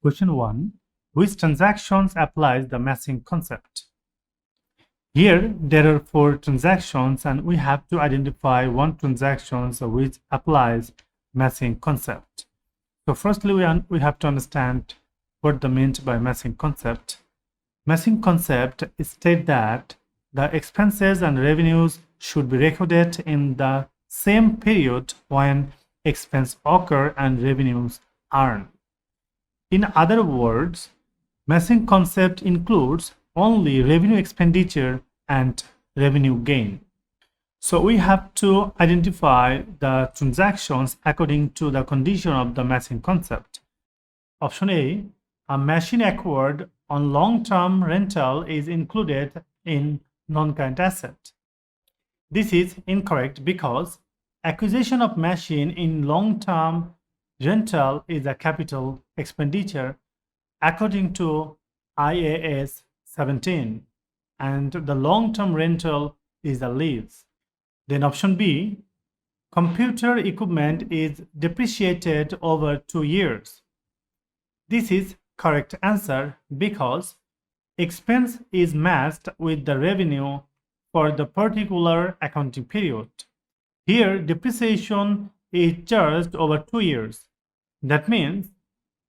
Question 1. Which transactions applies the matching concept? Here there are 4 transactions and we have to identify one transaction which applies matching concept. So firstly we have to understand what the meant by matching concept. Matching concept states that the expenses and revenues should be recorded in the same period when expense occur and revenues earn. In other words, matching concept includes only revenue expenditure and revenue gain. So we have to identify the transactions according to the condition of the matching concept. Option A machine acquired on long-term rental is included in non-current asset. This is incorrect because acquisition of machine in long-term rental is a capital expenditure according to IAS 17, and the long-term rental is a lease. Then option B, computer equipment is depreciated over 2 years. This is correct answer because expense is matched with the revenue for the particular accounting period. Here depreciation is charged over 2 years. That means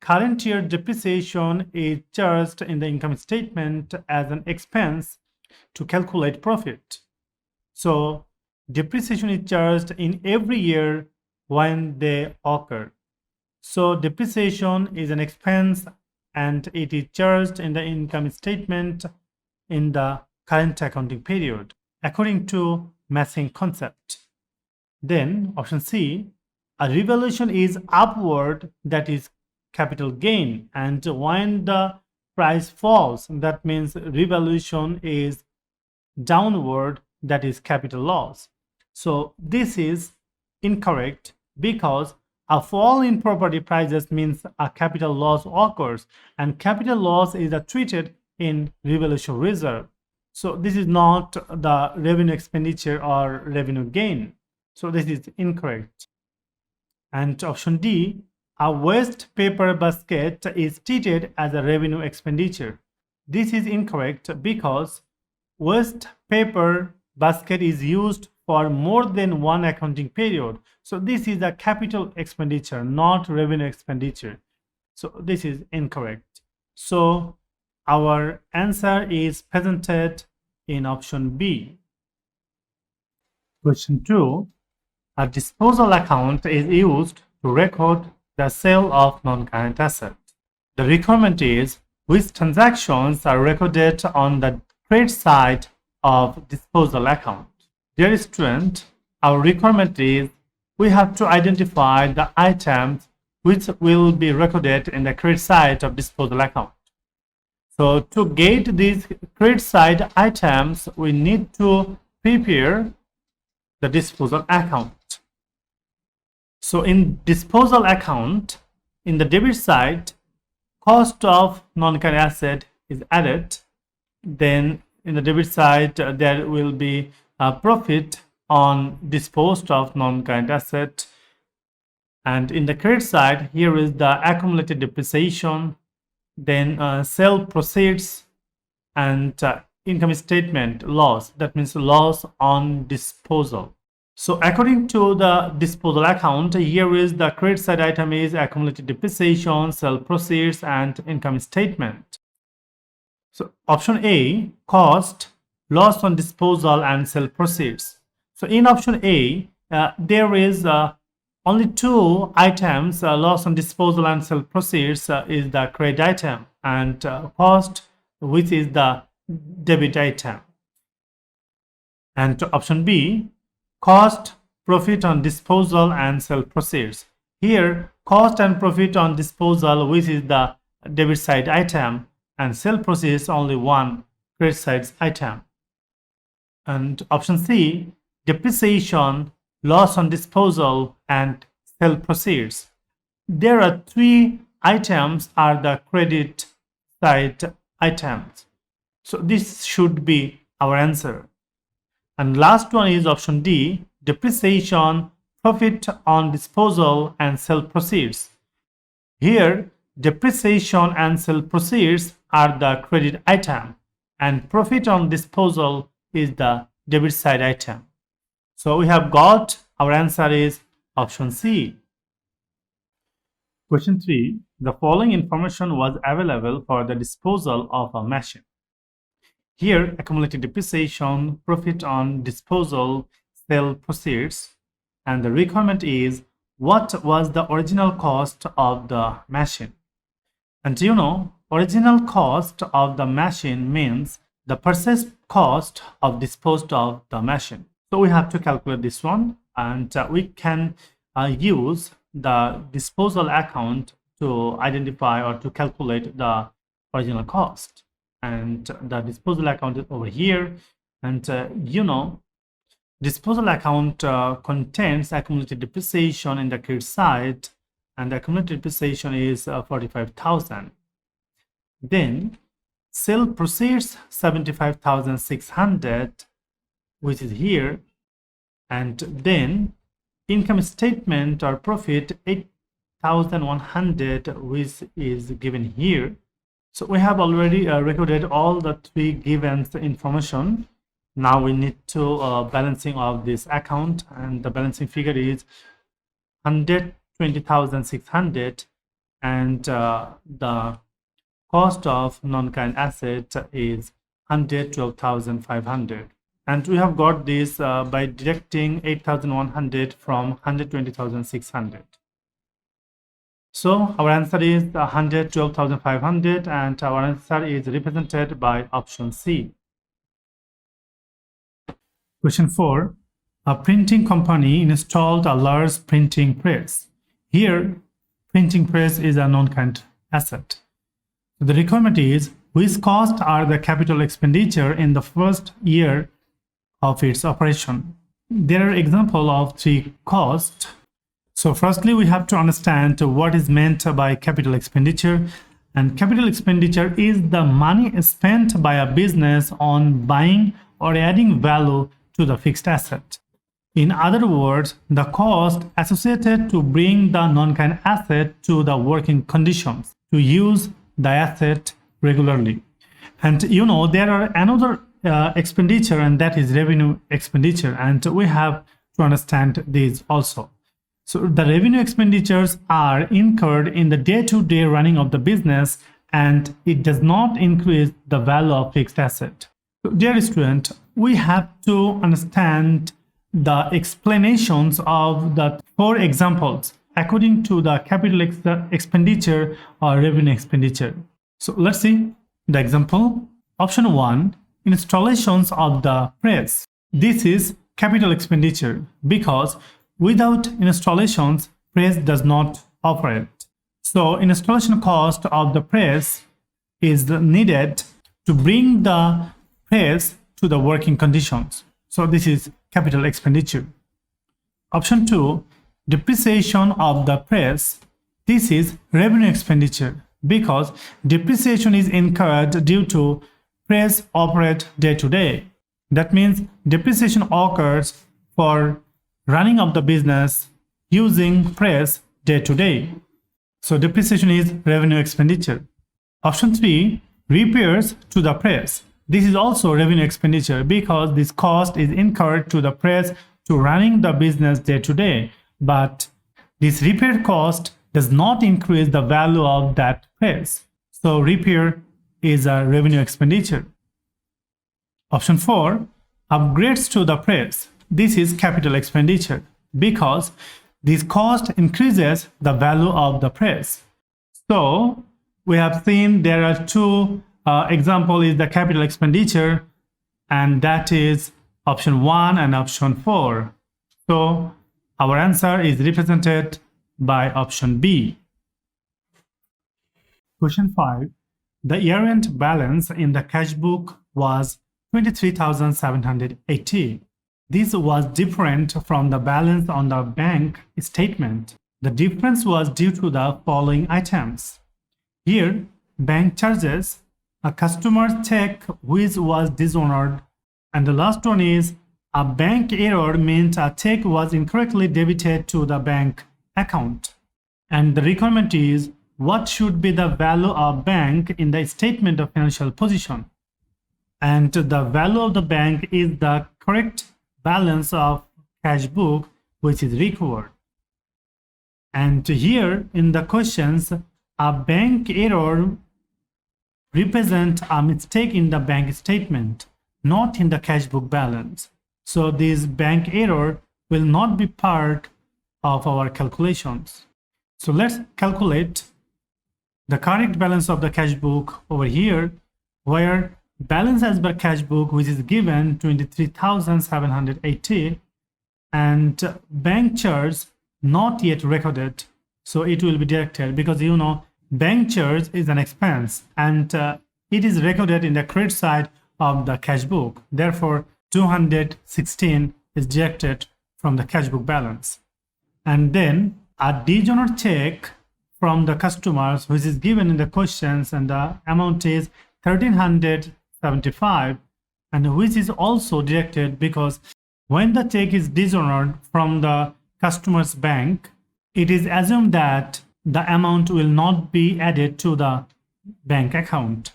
current year depreciation is charged in the income statement as an expense to calculate profit. So depreciation is charged in every year when they occur. So depreciation is an expense and it is charged in the income statement in the current accounting period according to matching concept. Then option C, a revaluation is upward, that is capital gain, and when the price falls, that means revaluation is downward, that is capital loss. So this is incorrect because a fall in property prices means a capital loss occurs, and capital loss is treated in revaluation reserve. So this is not the revenue expenditure or revenue gain. So this is incorrect. And option D, a waste paper basket is treated as a revenue expenditure. This is incorrect because waste paper basket is used for more than one accounting period. So this is a capital expenditure, not revenue expenditure. So this is incorrect. So our answer is presented in option B. Question 2. A disposal account is used to record the sale of non-current asset. The requirement is which transactions are recorded on the credit side of disposal account. Dear student, our requirement is we have to identify the items which will be recorded in the credit side of disposal account. So to get these credit side items, we need to prepare the disposal account. So in disposal account, in the debit side, cost of non-current asset is added. Then in the debit side, there will be a profit on disposed of non-current asset. And in the credit side, here is the accumulated depreciation, then sale proceeds, and income statement loss. That means loss on disposal. So according to the disposal account, here is the credit side item is accumulated depreciation, sale proceeds, and income statement. So option A, cost, loss on disposal, and sale proceeds. So in option A, there is only 2 items, loss on disposal and sale proceeds is the credit item, and cost, which is the debit item. And option B, cost, profit on disposal, and sale proceeds. Here, cost and profit on disposal, which is the debit side item, and sale proceeds only one credit side item. And option C, depreciation, loss on disposal, and sale proceeds. There are 3 items are the credit side items. So this should be our answer. And last one is option D, depreciation, profit on disposal, and sale proceeds. Here depreciation and sale proceeds are the credit item, and profit on disposal is the debit side item. So we have got our answer is option C. Question 3. The following information was available for the disposal of a machine. Here, accumulated depreciation, profit on disposal, sale proceeds, and the requirement is what was the original cost of the machine. And you know, original cost of the machine means the purchase cost of disposed of the machine. So we have to calculate this one, and we can use the disposal account to identify or to calculate the original cost. And the disposal account is over here, and you know, disposal account contains accumulated depreciation in the credit side, and the accumulated depreciation is 45,000. Then sale proceeds 75,600, which is here, and then income statement or profit 8,100, which is given here. So we have already recorded all the three given information. Now we need to balancing of this account, and the balancing figure is 120,600, and the cost of non-current asset is 112,500. And we have got this by deducting 8,100 from 120,600. So our answer is 112,500, and our answer is represented by option C. Question 4. A printing company installed a large printing press. Here, printing press is a non-current asset. The requirement is which costs are the capital expenditure in the first year of its operation. There are examples of three costs. So firstly, we have to understand what is meant by capital expenditure. And capital expenditure is the money spent by a business on buying or adding value to the fixed asset. In other words, the cost associated to bring the non-current asset to the working conditions to use the asset regularly. And you know, there are another expenditure, and that is revenue expenditure, and we have to understand these also. So the revenue expenditures are incurred in the day-to-day running of the business, and it does not increase the value of fixed asset. So dear student, we have to understand the explanations of the four examples according to the capital expenditure or revenue expenditure. So let's see the example. Option 1, installations of the press. This is capital expenditure because without installations, press does not operate. So installation cost of the press is needed to bring the press to the working conditions. So this is capital expenditure. Option 2, depreciation of the press. This is revenue expenditure because depreciation is incurred due to press operate day to day. That means depreciation occurs for running of the business using press day to day. So depreciation is revenue expenditure. Option 3, repairs to the press. This is also revenue expenditure because this cost is incurred to the press to running the business day to day. But this repair cost does not increase the value of that press. So repair is a revenue expenditure. Option 4, upgrades to the press. This is capital expenditure because this cost increases the value of the press. So we have seen there are two example is the capital expenditure, and that is option 1 and option 4. So our answer is represented by option B. Question 5. The year-end balance in the cash book was 23,780. This was different from the balance on the bank statement. The difference was due to the following items. Here, bank charges, a customer's check which was dishonored, and the last one is a bank error meant a check was incorrectly debited to the bank account. And the requirement is what should be the value of bank in the statement of financial position. And the value of the bank is the correct balance of cash book which is recovered. And here in the questions, a bank error represents a mistake in the bank statement, not in the cash book balance. So this bank error will not be part of our calculations. So let's calculate the correct balance of the cash book over here, where balance as per cash book which is given 23,780 and bank charge not yet recorded, so it will be deducted because you know bank charge is an expense and it is recorded in the credit side of the cash book. Therefore 216 is deducted from the cash book balance. And then a dishonored check from the customers which is given in the questions, and the amount is 1375, and which is also deducted because when the check is dishonored from the customer's bank, it is assumed that the amount will not be added to the bank account.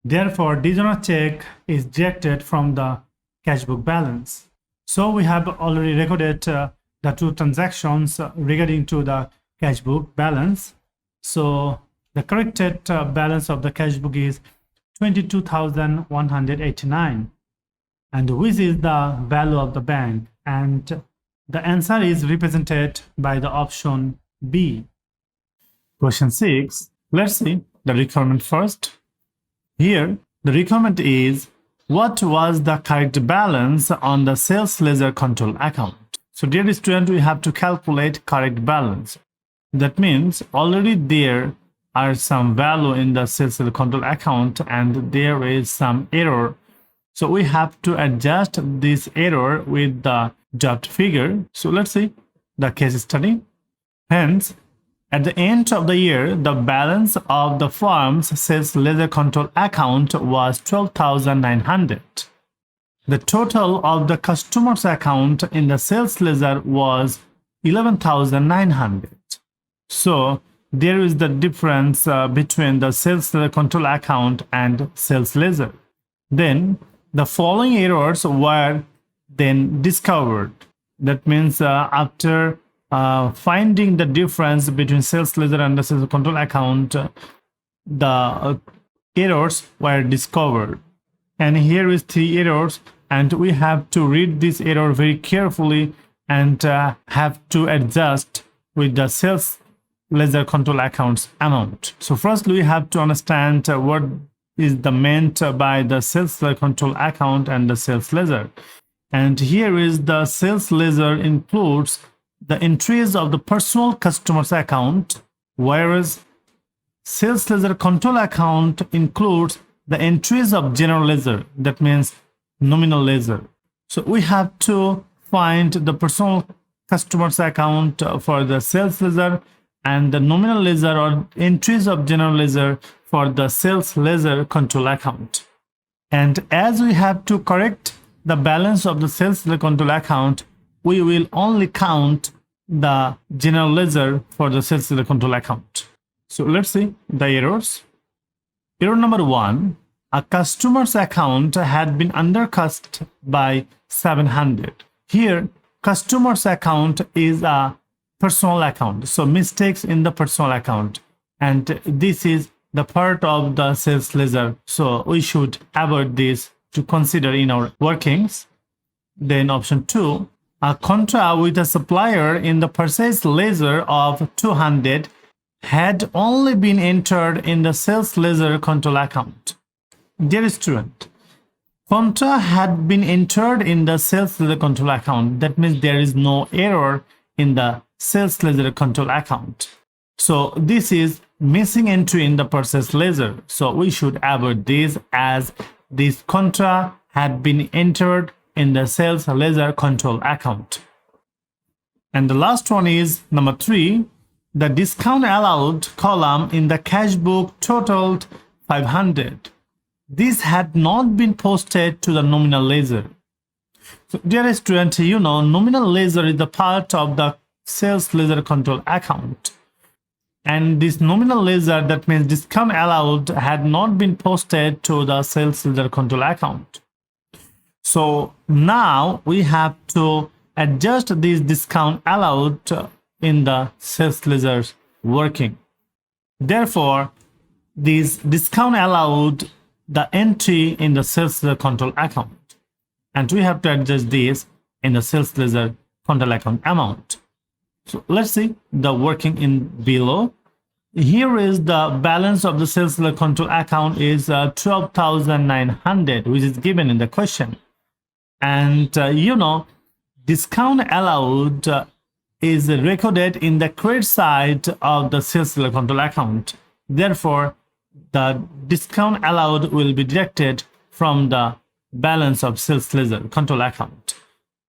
Therefore, dishonored check is deducted from the cash book balance. So we have already recorded the two transactions regarding to the cash book balance. So the corrected balance of the cash book is 22,189, and which is the value of the bank, and the answer is represented by the option B. Question 6. Let's see the requirement first. Here the requirement is, what was the correct balance on the sales ledger control account? So dear student, we have to calculate correct balance. That means already there are some value in the sales ledger control account and there is some error. So we have to adjust this error with the dropped figure. So let's see the case study. Hence, at the end of the year, the balance of the firm's sales ledger control account was 12,900. The total of the customer's account in the sales ledger was 11,900. So there is the difference between the sales ledger control account and sales ledger. Then the following errors were then discovered. That means after finding the difference between sales ledger and the sales control account, the errors were discovered. And here is 3 errors, and we have to read this error very carefully and have to adjust with the sales ledger control accounts amount. So first we have to understand what is the meant by the sales ledger control account and the sales ledger. And here is the sales ledger includes the entries of the personal customer's account, whereas sales ledger control account includes the entries of general ledger, that means nominal ledger. So we have to find the personal customer's account for the sales ledger and the nominal ledger or entries of general ledger for the sales ledger control account. And as we have to correct the balance of the sales ledger control account, we will only count the general ledger for the sales ledger control account. So let's see the errors. Error number 1, a customer's account had been undercut by 700. Here, customer's account is a personal account, so mistakes in the personal account, and this is the part of the sales ledger, so we should avoid this to consider in our workings. Then option 2, a contract with a supplier in the purchase ledger of 200 had only been entered in the sales ledger control account. Dear student, contra had been entered in the sales ledger control account. That means there is no error in the sales ledger control account. So this is missing entry in the purchase ledger. So we should avoid this, as this contra had been entered in the sales ledger control account. And the last one is number 3. The discount allowed column in the cash book totaled 500. This had not been posted to the nominal ledger. So dear student, you know nominal ledger is the part of the sales ledger control account. And this nominal ledger, that means discount allowed, had not been posted to the sales ledger control account. So now we have to adjust this discount allowed in the sales ledger working. Therefore, this discount allowed the entry in the sales ledger control account, and we have to adjust this in the sales ledger control account amount. So let's see the working in below. Here is the balance of the sales ledger control account is 12,900, which is given in the question. And discount allowed is recorded in the credit side of the sales ledger control account. Therefore, the discount allowed will be deducted from the balance of sales ledger control account.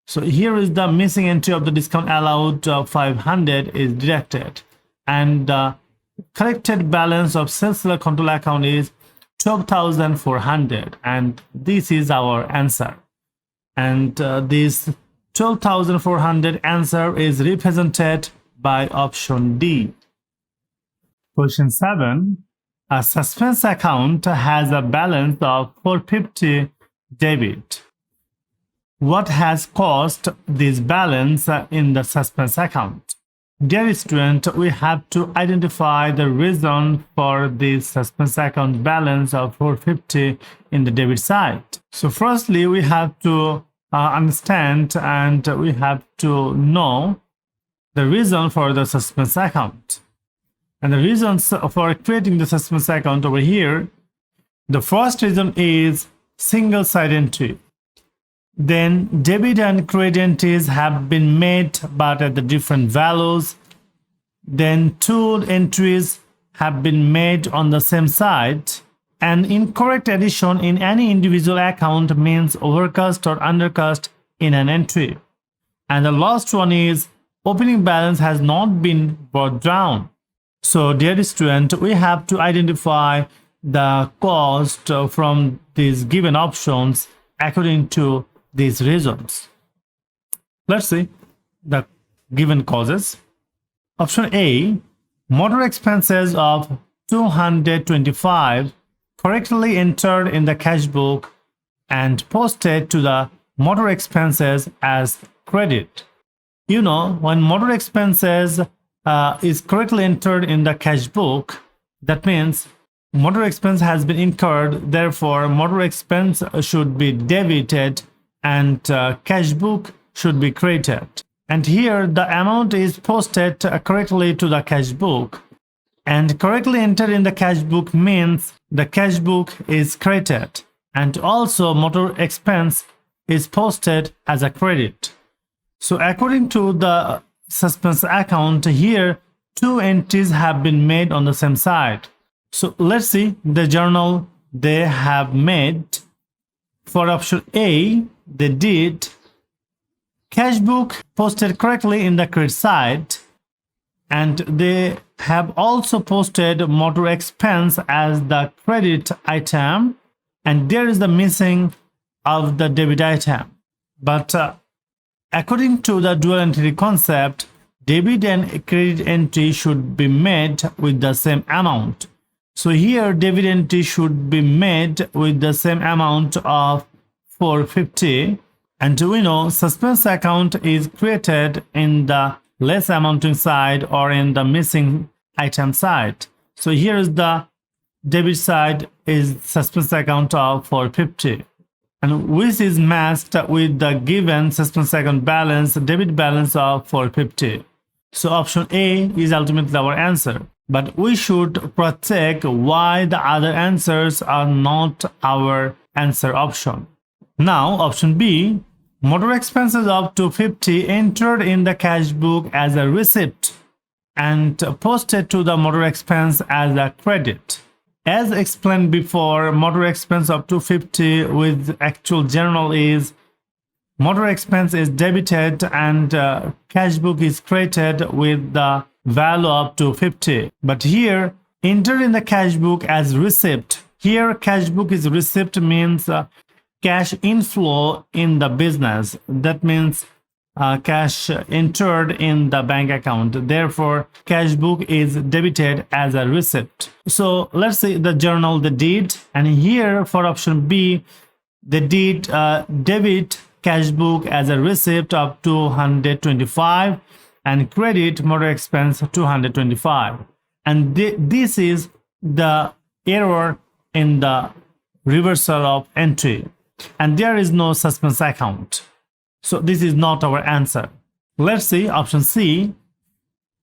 So here is the missing entry of the discount allowed 500 is deducted, and the corrected balance of sales ledger control account is 12,400, and this is our answer. And this 12,400 answer is represented by option D. Question 7. A suspense account has a balance of 450 debit. What has caused this balance in the suspense account? Dear student, we have to identify the reason for this suspense account balance of 450 in the debit side. So firstly, we have to understand and we have to know the reason for the suspense account. And the reasons for creating the suspense account over here, the first reason is single side entry. Then debit and credit entries have been made but at the different values. Then two entries have been made on the same side. An incorrect addition in any individual account means overcast or undercast in an entry. And the last one is opening balance has not been brought down. So dear student, we have to identify the cost from these given options according to these reasons. Let's see the given causes. Option A, motor expenses of 225 correctly entered in the cash book and posted to the motor expenses as credit. When motor expenses is correctly entered in the cash book, that means motor expense has been incurred, therefore motor expense should be debited and cash book should be credited. And here the amount is posted correctly to the cash book, and correctly entered in the cash book means the cash book is credited, and also motor expense is posted as a credit. So according to the suspense account, here two entries have been made on the same side. So let's see the journal they have made. For option A, they did cash book posted correctly in the credit side, and they have also posted motor expense as the credit item, and there is the missing of the debit item. But according to the dual entry concept, debit and credit entry should be made with the same amount. So here debit entry should be made with the same amount of 450, and we know suspense account is created in the less amounting side or in the missing item side. So here is the debit side is suspense account of 450, and which is matched with the given suspense account balance, debit balance of 450. So option A is ultimately our answer. But we should check why the other answers are not our answer option. Now option B, motor expenses of 250 entered in the cash book as a receipt and posted to the motor expense as a credit. As explained before, motor expense of 250 with actual journal is motor expense is debited and cash book is credited with the value of 250. But here enter in the cash book as receipt. Here cash book is receipt means cash inflow in the business. That means cash entered in the bank account. Therefore, cash book is debited as a receipt. So let's see the journal they did, and here for option B, they did debit cash book as a receipt of 225 and credit motor expense 225. And this is the error in the reversal of entry, and there is no suspense account. So this is not our answer. Let's see option C.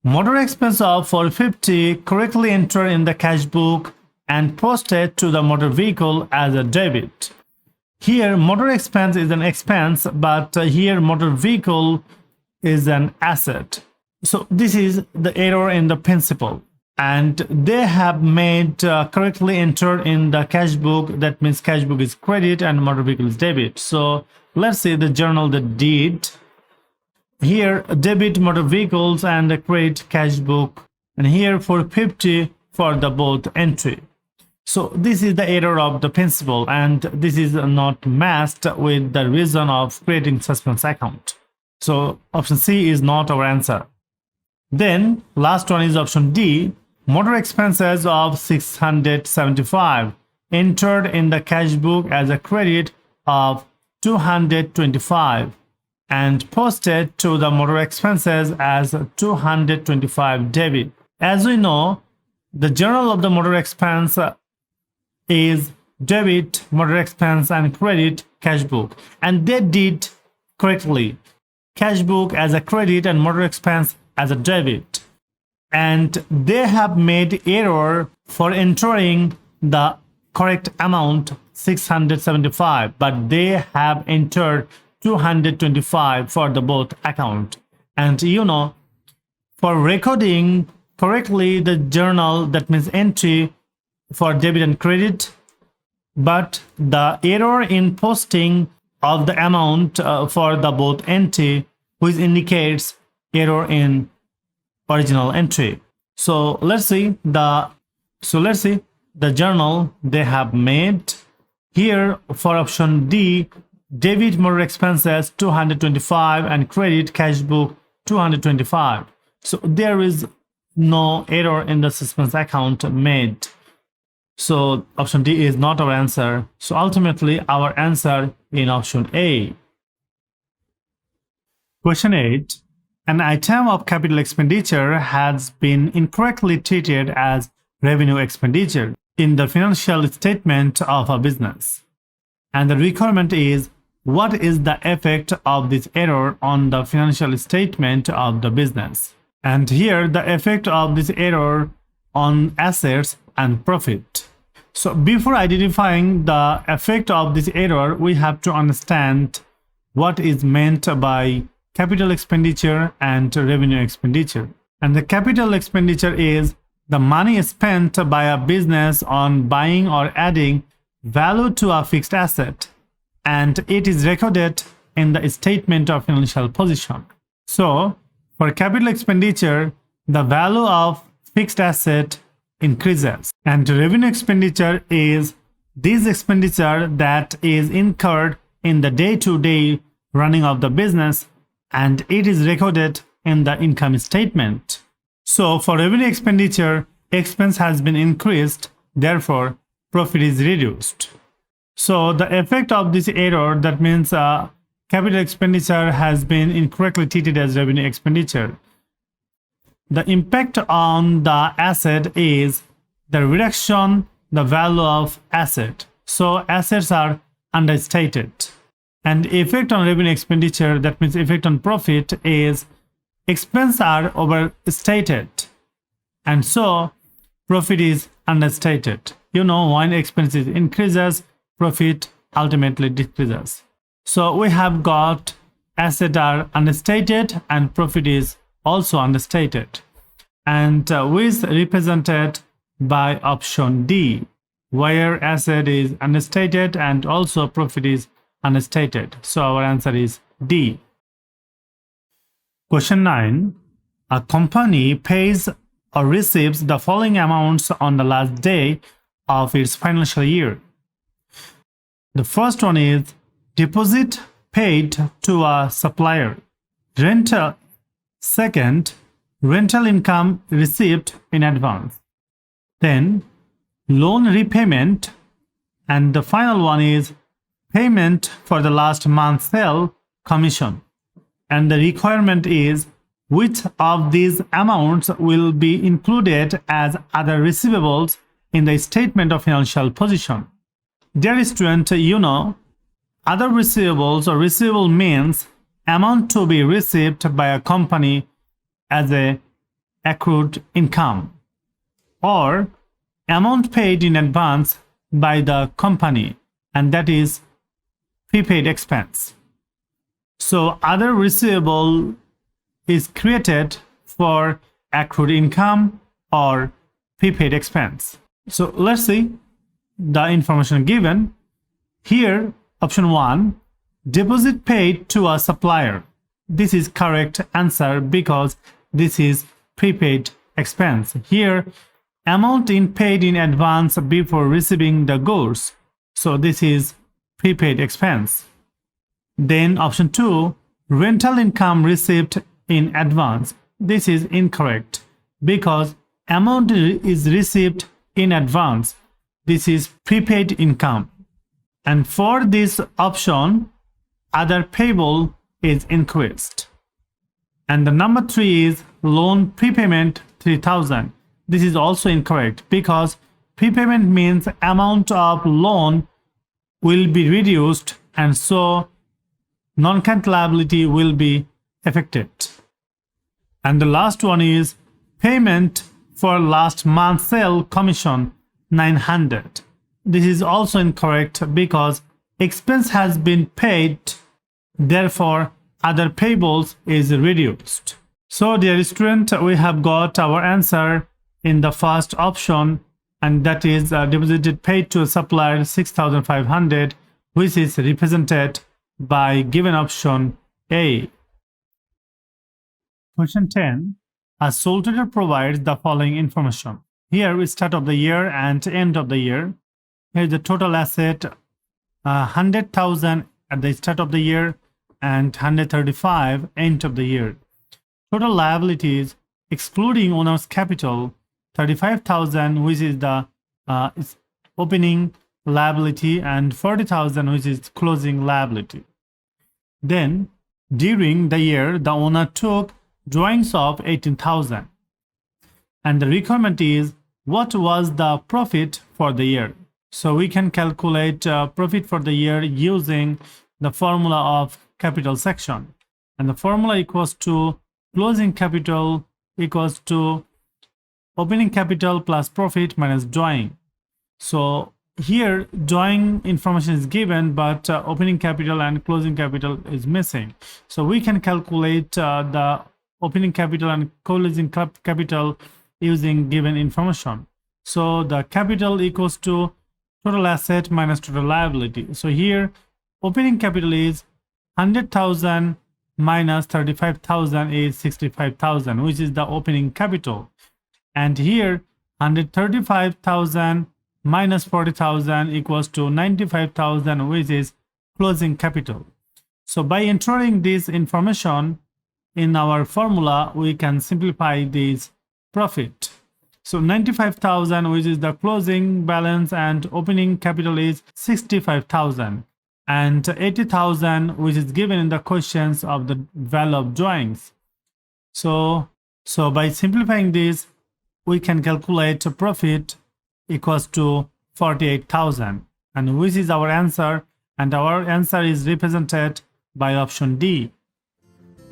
Motor expense of 450 correctly entered in the cash book and posted to the motor vehicle as a debit. Here motor expense is an expense, but here motor vehicle is an asset. So this is the error in the principle, and they have made correctly entered in the cash book. That means cash book is credit and motor vehicle is debit. So let's see the journal that did. Here debit motor vehicles and credit cash book, and here 450 for the both entry. So this is the error of the principle, and this is not matched with the reason of creating suspense account. So option C is not our answer. Then last one is option D. Motor expenses of 675 entered in the cash book as a credit of 225 and posted to the motor expenses as 225 debit. As we know, the journal of the motor expense is debit motor expense and credit cash book, and they did correctly cash book as a credit and motor expense as a debit, and they have made error for entering the correct amount 675, but they have entered 225 for the both account. And for recording correctly the journal, that means entry for debit and credit, but the error in posting of the amount for the both entry, which indicates error in original entry. So let's see the journal they have made. Here for option D, debit motor expenses 225 and credit cash book 225. So there is no error in the suspense account made. So option D is not our answer. So ultimately our answer in option A. Question 8. An item of capital expenditure has been incorrectly treated as revenue expenditure in the financial statement of a business. And the requirement is, what is the effect of this error on the financial statement of the business? And here the effect of this error on assets and profit. So before identifying the effect of this error, we have to understand what is meant by capital expenditure and revenue expenditure. And the capital expenditure is the money spent by a business on buying or adding value to a fixed asset, and it is recorded in the statement of financial position. So for capital expenditure, the value of fixed asset increases, and revenue expenditure is this expenditure that is incurred in the day-to-day running of the business, and it is recorded in the income statement. So for revenue expenditure, expense has been increased, therefore profit is reduced. So the effect of this error, that means capital expenditure has been incorrectly treated as revenue expenditure. The impact on the asset is the reduction the value of asset. So assets are understated. And effect on revenue expenditure, that means effect on profit, is expense are overstated, and so profit is understated. When expenses increases, profit ultimately decreases. So we have got assets are understated and profit is also understated, and is represented by option D, where asset is understated and also profit is understated. So our answer is D. Question 9. A company pays or receives the following amounts on the last day of its financial year. The first one is deposit paid to a supplier. Rental. Second, rental income received in advance. Then loan repayment, and the final one is payment for the last month's sale commission. And the requirement is which of these amounts will be included as other receivables in the statement of financial position. Dear student, you know, other receivables or receivable means amount to be received by a company as a accrued income, or amount paid in advance by the company, and that is prepaid expense. So other receivable is created for accrued income or prepaid expense. So let's see the information given. Here, option 1, deposit paid to a supplier. This is correct answer because this is prepaid expense. Here, amount paid in advance before receiving the goods. So this is prepaid expense. Then option 2, rental income received in advance. This is incorrect because amount is received in advance. This is prepaid income. And for this option, other payable is increased. And the number 3 is loan prepayment 3,000. This is also incorrect because prepayment means amount of loan will be reduced, and so non-current liability will be affected. And the last one is payment for last month's sale commission 900. This is also incorrect because expense has been paid, therefore other payables is reduced. So dear student, we have got our answer in the first option, and that is deposited paid to a supplier 6,500, which is represented by given option A. Question 10. A sole trader provides the following information. Here we start of the year and end of the year. Here is the total asset 100,000 at the start of the year and 135 end of the year. Total liabilities excluding owner's capital 35,000, which is the opening liability, and 40,000, which is closing liability. Then during the year the owner took drawings of 18,000, and the requirement is what was the profit for the year. So we can calculate profit for the year using the formula of capital section, and the formula equals to closing capital equals to opening capital plus profit minus drawing. So here drawing information is given, but opening capital and closing capital is missing. So we can calculate the opening capital and closing capital using given information. So the capital equals to total asset minus total liability. So here opening capital is 100,000 minus 35,000 is 65,000, which is the opening capital. And here 135,000 minus 40,000 equals to 95,000, which is closing capital. So by entering this information in our formula, we can simplify this profit. So 95,000, which is the closing balance, and opening capital is 65,000, and 80,000, which is given in the questions of the value of drawings. So by simplifying this, we can calculate profit equals to 48,000, and which is our answer, and our answer is represented by option D.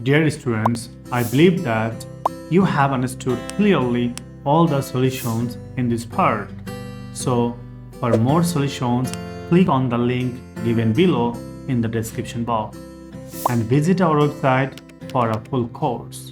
Dear students, I believe that you have understood clearly all the solutions in this part. So for more solutions, click on the link given below in the description box and visit our website for a full course.